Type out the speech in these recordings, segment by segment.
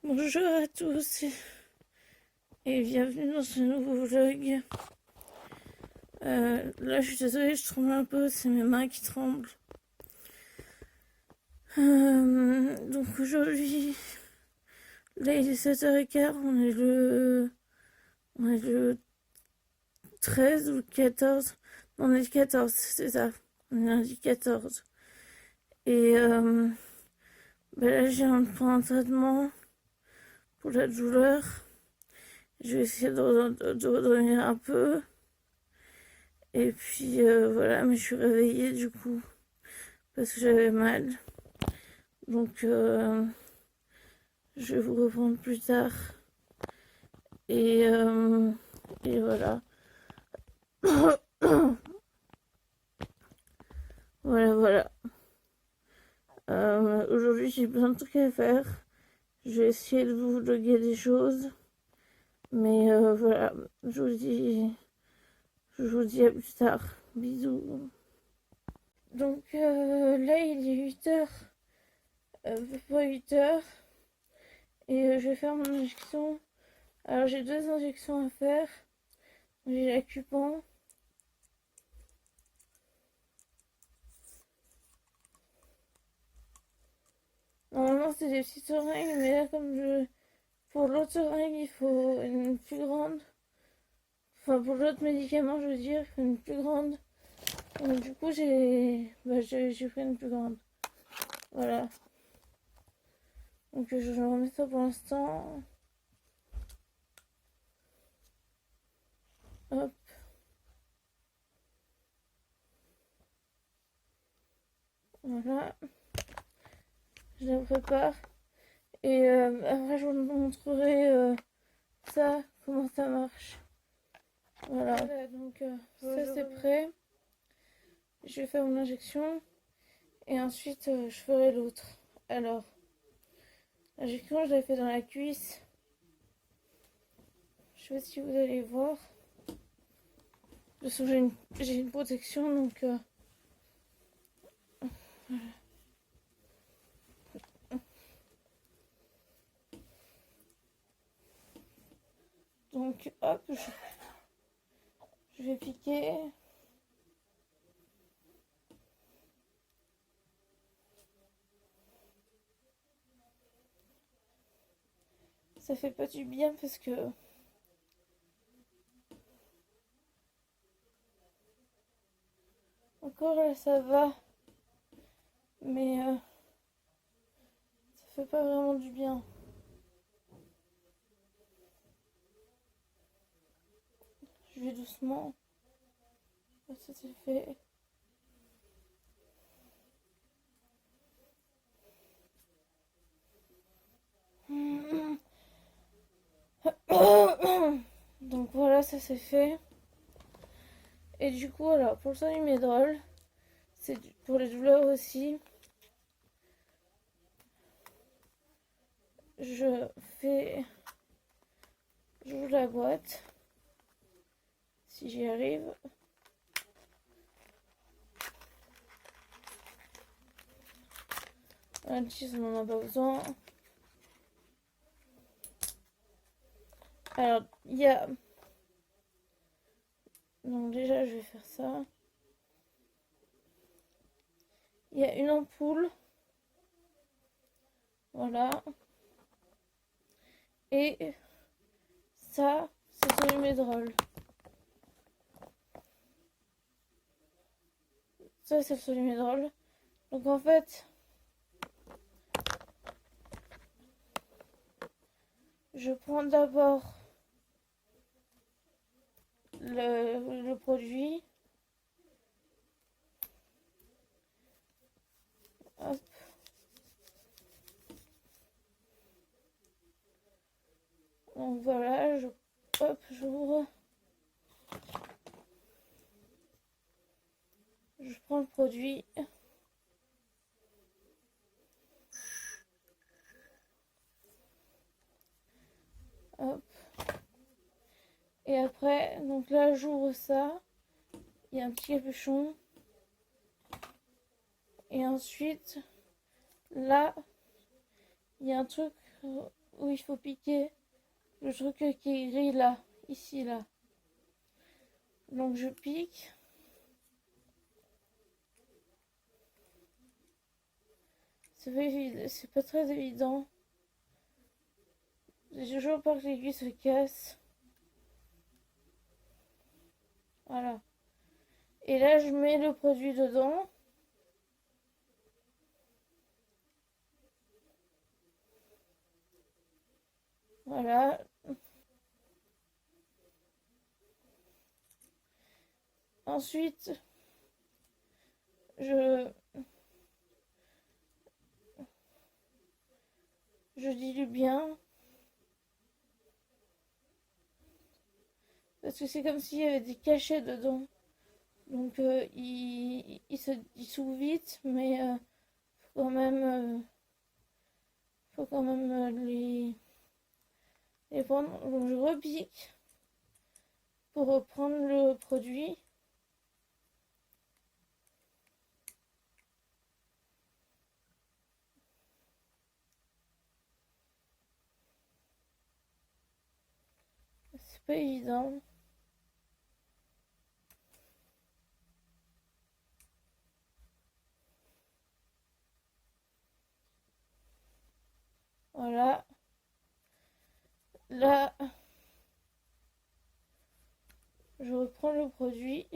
Bonjour à tous et bienvenue dans ce nouveau vlog. Là je suis désolée, je tremble un peu, c'est mes mains qui tremblent. Donc aujourd'hui, là il est 7h15, on est le 13 ou le 14. Non, on est le 14, c'est ça. On est lundi 14. Et là j'ai un traitement pour la douleur. Je vais essayer de redonner un peu. Et puis voilà, mais je suis réveillée du coup parce que j'avais mal. Donc je vais vous reprendre plus tard. Et, et voilà. Voilà. Aujourd'hui j'ai plein de trucs à faire. Je vais essayer de vous vlogger des choses. Mais voilà, je vous dis à plus tard. Bisous. Donc là il est 8h. Pas 8h. Et je vais faire mon injection. Alors j'ai 2 injections à faire. J'ai l'acupan. Normalement c'est des petites seringues, mais là pour l'autre seringue il faut une plus grande. Enfin pour l'autre médicament je veux dire, il faut une plus grande. Donc du coup j'ai pris une plus grande. Voilà. Donc je remets ça pour l'instant. Hop. Voilà. Je la prépare. Et après je vous montrerai ça, comment ça marche. Voilà, donc ça c'est prêt. Je vais faire mon injection. Et ensuite je ferai l'autre. Alors, l'injection je l'ai fait dans la cuisse. Je sais pas si vous allez voir. De toute façon j'ai une protection donc voilà. Donc hop, je vais piquer. Ça fait pas du bien parce que encore là ça va, mais ça fait pas vraiment du bien. Je vais doucement. Ça c'est fait. Donc voilà, ça c'est fait. Et du coup, alors pour le Solu-Médrol, c'est pour les douleurs aussi. J'ouvre la boîte. Si j'y arrive. Un cheese, on n'en a pas besoin. Alors, il y a... Donc déjà, je vais faire ça. Il y a une ampoule. Voilà. Et ça, c'est Solu-Médrol. Ça, c'est le Solu-Médrol. Donc en fait, je prends d'abord le produit. Hop. Donc voilà, j'ouvre. Je prends le produit. Hop. Et après, donc là, j'ouvre ça. Il y a un petit capuchon. Et ensuite, là, il y a un truc où il faut piquer le truc qui est gris là, ici là. Donc je pique. C'est pas très évident. J'ai toujours peur que l'aiguille se casse. Voilà. Et là, je mets le produit dedans. Voilà. Ensuite, je dilue bien. Parce que c'est comme s'il y avait des cachets dedans. Donc il se dissout vite, mais faut quand même les prendre. Donc je repique pour reprendre le produit. C'est pas évident. Voilà. Là, je reprends le produit.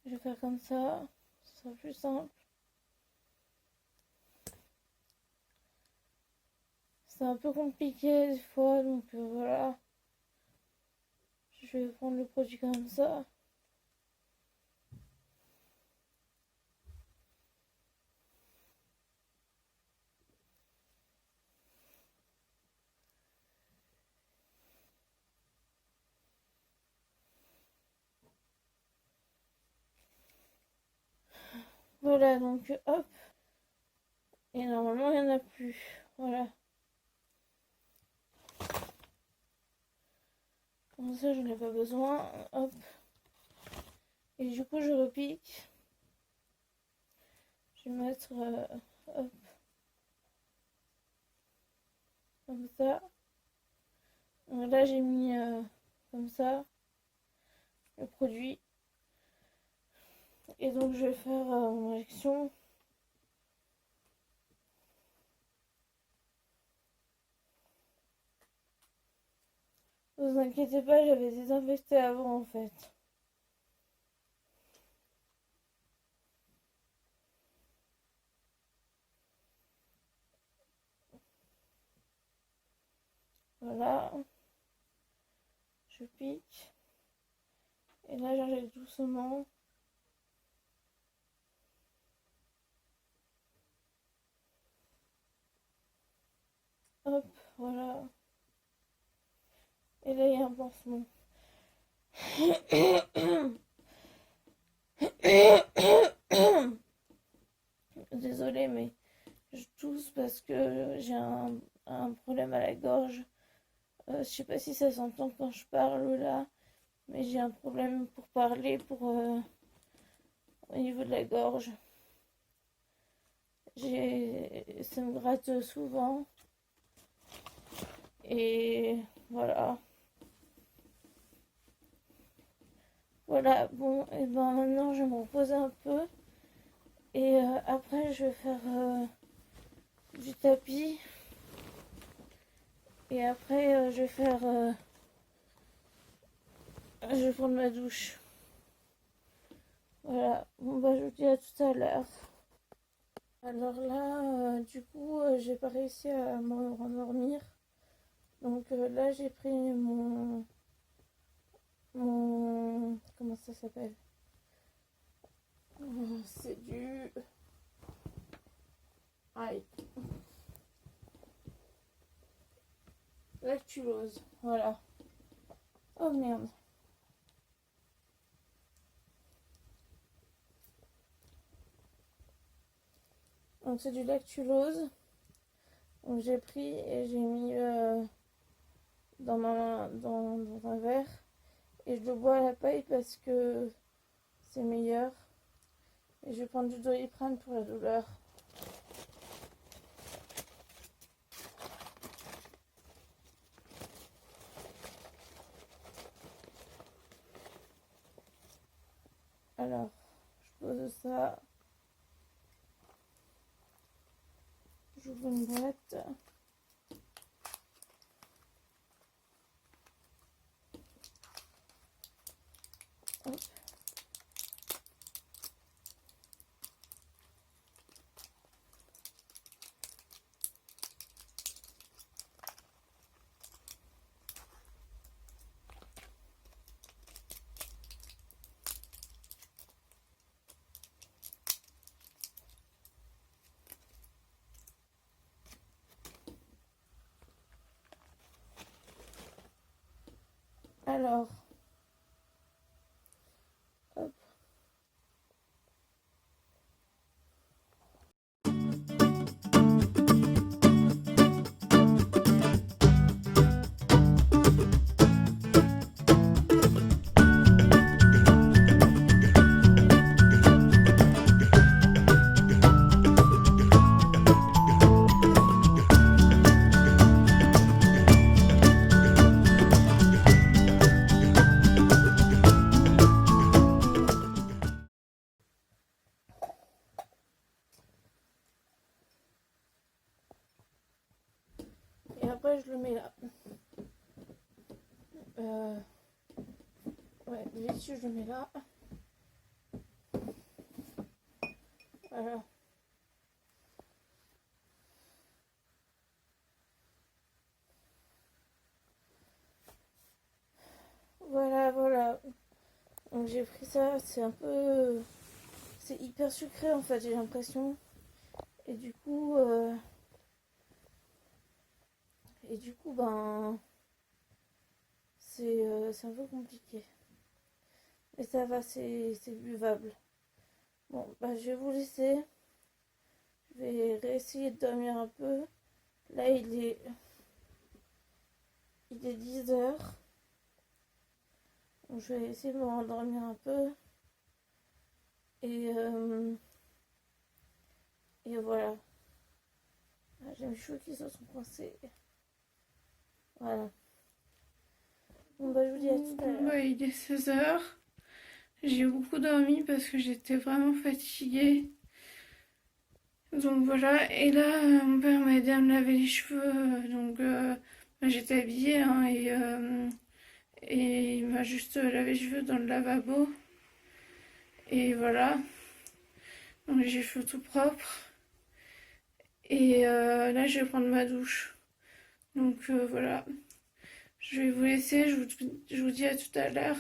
Je vais faire comme ça. Ce sera plus simple. C'est un peu compliqué des fois, donc voilà. Je vais prendre le produit comme ça. Voilà, donc hop. Et normalement, il n'y en a plus. Voilà. Comme ça, je n'en ai pas besoin. Hop. Et du coup, je repique. Je vais mettre hop, comme ça. Donc là, j'ai mis comme ça le produit. Et donc, je vais faire mon injection. Ne vous inquiétez pas, j'avais désinfecté avant en fait. Voilà. Je pique. Et là, j'injecte doucement. Hop, voilà. Et là, il y a un pansement. Désolée, mais je tousse parce que j'ai un problème à la gorge. Je sais pas si ça s'entend quand je parle là, mais j'ai un problème pour parler au niveau de la gorge. Ça me gratte souvent. Et voilà. Voilà, bon, et ben maintenant je vais me reposer un peu. Et après, je vais faire du tapis. Et après, je vais faire. Je vais prendre ma douche. Voilà, bon, bah, je vous dis à tout à l'heure. Alors là, du coup, j'ai pas réussi à me rendormir. Donc là, j'ai pris comment ça s'appelle? C'est du. Aïe. Lactulose, voilà. Oh merde. Donc c'est du lactulose. Donc j'ai pris et j'ai mis dans un verre. Et je le bois à la paille parce que c'est meilleur. Et je vais prendre du Doliprane pour la douleur. Alors, je pose ça. J'ouvre une boîte. Hop. Alors, hop. Et après, je le mets là. Ouais, dessus, je le mets là. Voilà. Voilà. Donc j'ai pris ça, c'est un peu... C'est hyper sucré en fait, j'ai l'impression. Et du coup... ben... C'est un peu compliqué. Mais ça va, c'est buvable. Bon, bah je vais vous laisser. Je vais réessayer de dormir un peu. Là, il est 10 heures. Donc, je vais essayer de me rendormir un peu. Et voilà. Ah, j'ai mes cheveux qui se sont coincés. Voilà. Bon, bah, je vous dis à tout à l'heure. Ouais, il est 16 heures. J'ai beaucoup dormi parce que j'étais vraiment fatiguée. Donc voilà, et là, mon père m'a aidé à me laver les cheveux. Donc bah, j'étais habillée hein, et il m'a juste lavé les cheveux dans le lavabo. Et voilà. Donc j'ai les cheveux tout propres. Et là, je vais prendre ma douche. Donc voilà. Je vais vous laisser, je vous dis à tout à l'heure.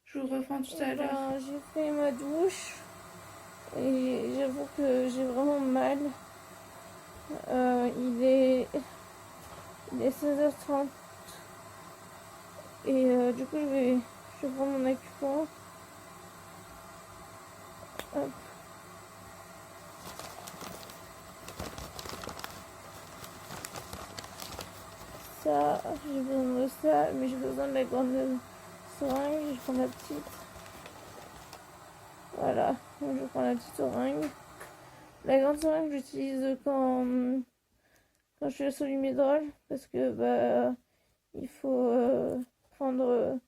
Je vous reprends tout à l'heure. J'ai fait ma douche. Et j'avoue que j'ai vraiment mal. Il est 16h30. Et du coup, je vais prendre mon acupuncture. Hop. Ça, j'ai besoin de ça, mais j'ai besoin de la grande seringue. Je prends la petite. Voilà, donc je prends la petite seringue. La grande seringue, j'utilise quand je fais le solumèdrol, parce que bah il faut prendre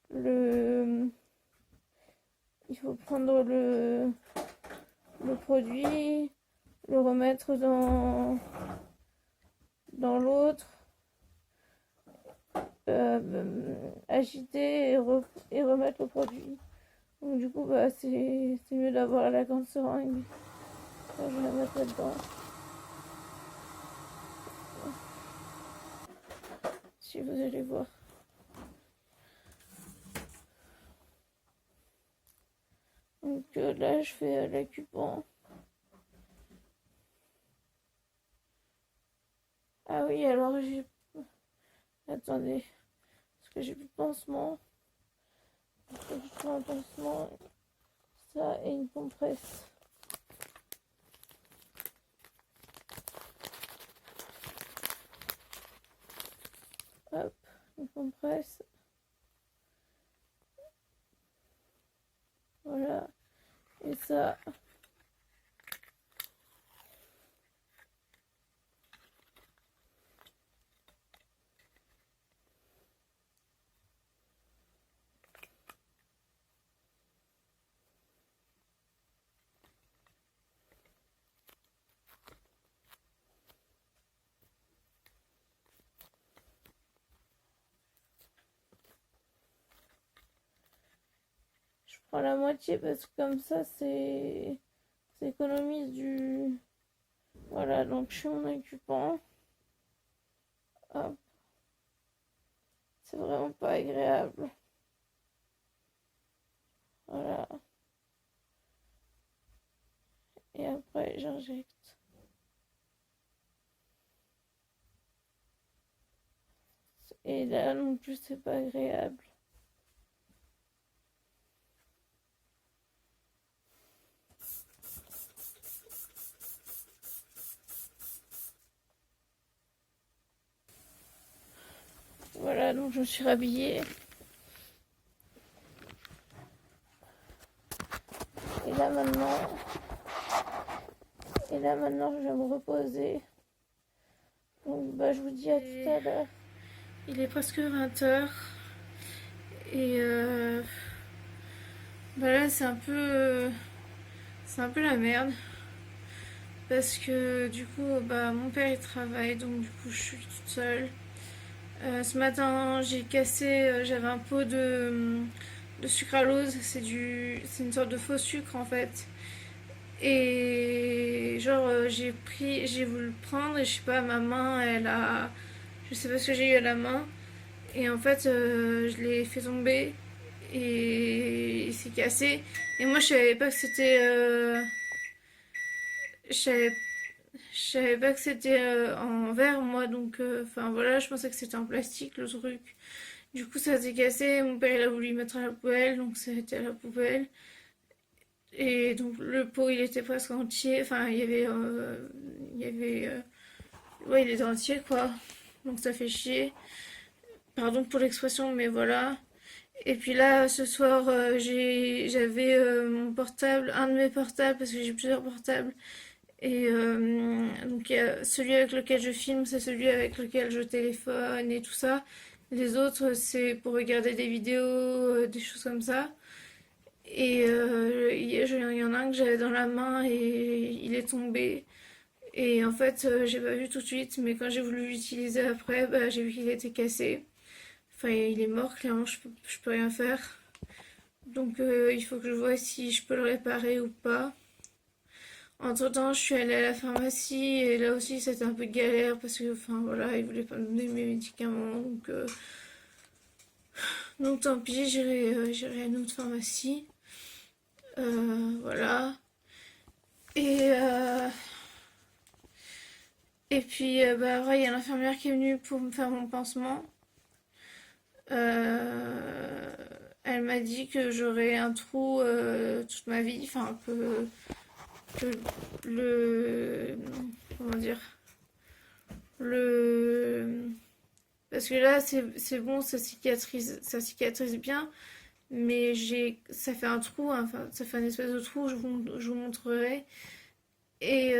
le le produit, le remettre dans l'autre, agiter et remettre le produit. Donc du coup bah c'est mieux d'avoir la grande seringue. Là, je vais la mettre là-dedans. Si vous allez voir. Donc là je fais l'acupuncture. Ah oui, alors j'ai... Attendez, parce que j'ai plus de pansement. Je prends un pansement, ça et une compresse. Hop, une compresse. Voilà. Et ça. Je prends la moitié parce que comme ça économise du... Voilà, donc je suis mon occupant. Hop, c'est vraiment pas agréable. Voilà. Et après, j'injecte. Et là non plus, c'est pas agréable. Voilà, donc je me suis rhabillée. Et là maintenant, je vais me reposer. Donc bah, je vous dis à tout à l'heure. Il est presque 20h. Et bah là c'est un peu la merde. Parce que du coup, bah, mon père il travaille, donc du coup je suis toute seule. Ce matin, j'ai cassé, j'avais un pot de sucralose, c'est une sorte de faux sucre en fait. Et genre, j'ai voulu le prendre et je sais pas, ma main, je sais pas ce que j'ai eu à la main. Et en fait, je l'ai fait tomber et il s'est cassé. Et moi, je savais pas que c'était, je savais Je savais pas que c'était en verre, moi, donc enfin voilà, je pensais que c'était en plastique le truc. Du coup, ça s'est cassé. Mon père il a voulu mettre à la poubelle, donc ça a été à la poubelle. Et donc le pot il était presque entier. Enfin, ouais, il était entier quoi. Donc ça fait chier. Pardon pour l'expression, mais voilà. Et puis là, ce soir, j'avais mon portable, un de mes portables, parce que j'ai plusieurs portables. Et donc celui avec lequel je filme, c'est celui avec lequel je téléphone et tout ça. Les autres, c'est pour regarder des vidéos, des choses comme ça. Et il y en a un que j'avais dans la main et il est tombé. Et en fait, j'ai pas vu tout de suite, mais quand j'ai voulu l'utiliser après, bah, j'ai vu qu'il était cassé. Enfin, il est mort, clairement, je peux rien faire. Donc il faut que je vois si je peux le réparer ou pas. Entre-temps, je suis allée à la pharmacie et là aussi c'était un peu galère parce que, enfin voilà, ils voulaient pas me donner mes médicaments. Donc tant pis, j'irai à une autre pharmacie. Voilà. Et, euh, et puis, bah, ouais, il y a l'infirmière qui est venue pour me faire mon pansement. Euh, Elle m'a dit que j'aurais un trou toute ma vie, enfin un peu que le comment dire le parce que là c'est bon, ça cicatrise bien, mais ça fait un trou, hein, enfin ça fait un espèce de trou, je vous montrerai. Et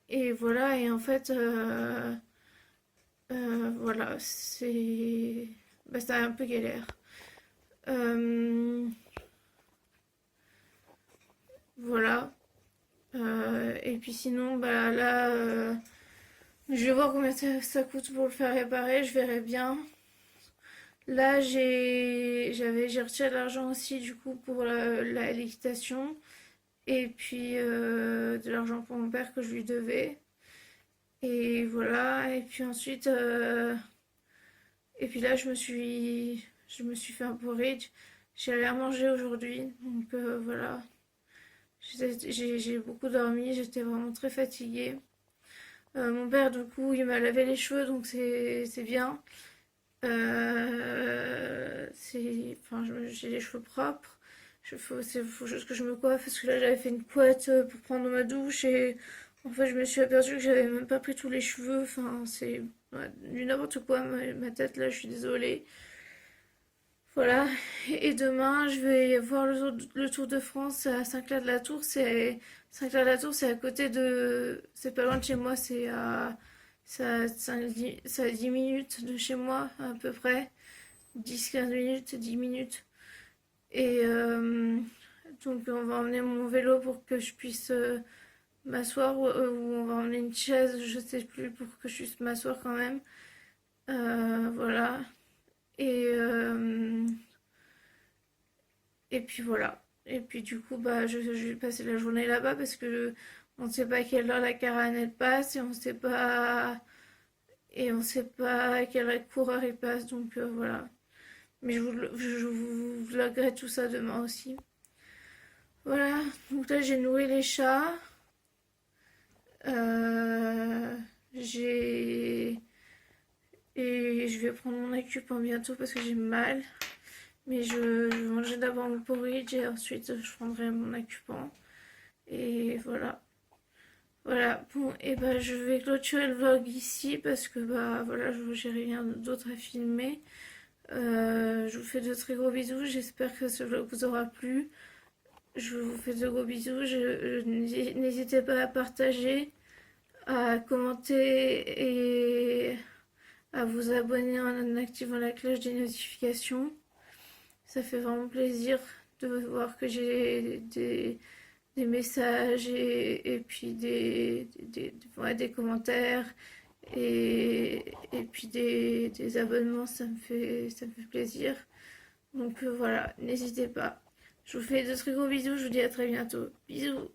et voilà, et en fait voilà, c'est un peu galère. Euh, voilà. Et puis sinon, bah là, je vais voir combien ça coûte pour le faire réparer, je verrai bien. Là, j'ai retiré de l'argent aussi, du coup, pour l'équitation. Et puis, de l'argent pour mon père que je lui devais. Et voilà. Et puis ensuite, et puis là, je me suis fait un porridge. J'ai rien mangé aujourd'hui. Donc, voilà. J'ai beaucoup dormi, j'étais vraiment très fatiguée. Mon père, du coup, il m'a lavé les cheveux, donc c'est bien. Enfin, j'ai les cheveux propres. Faut juste que je me coiffe parce que là j'avais fait une couette pour prendre ma douche et en fait je me suis aperçue que j'avais même pas pris tous les cheveux. Enfin, Ouais, du n'importe quoi, ma tête là, je suis désolée. Voilà. Et demain, je vais voir le Tour de France à Saint-Clair-de-la-Tour. Saint-Clair-de-la-Tour, c'est à côté de. C'est pas loin de chez moi, ça a 10 minutes de chez moi, à peu près. 10 15 minutes, 10 minutes. Et donc, on va emmener mon vélo pour que je puisse m'asseoir, ou on va emmener une chaise, je sais plus, pour que je puisse m'asseoir quand même. Voilà. Et, euh, et puis voilà. Et puis du coup, bah, je vais passer la journée là-bas parce que on ne sait pas à quelle heure la caravane elle passe et on sait pas à quel coureur il passe. Donc voilà. Mais je vous vloggerai tout ça demain aussi. Voilà. Donc là, j'ai noué les chats. Euh, j'ai et je vais prendre mon acupuncture bientôt parce que j'ai mal. Mais je vais manger d'abord mon porridge et ensuite je prendrai mon acupuncture. Et voilà. Voilà, bon, et bah je vais clôturer le vlog ici parce que bah voilà, j'ai rien d'autre à filmer. Je vous fais de très gros bisous, j'espère que ce vlog vous aura plu. Je vous fais de gros bisous, n'hésitez pas à partager, à commenter et à vous abonner en activant la cloche des notifications. Ça fait vraiment plaisir de voir que j'ai des messages et puis ouais, des commentaires et puis des abonnements, ça me fait plaisir. Donc voilà, n'hésitez pas. Je vous fais de très gros bisous, je vous dis à très bientôt. Bisous!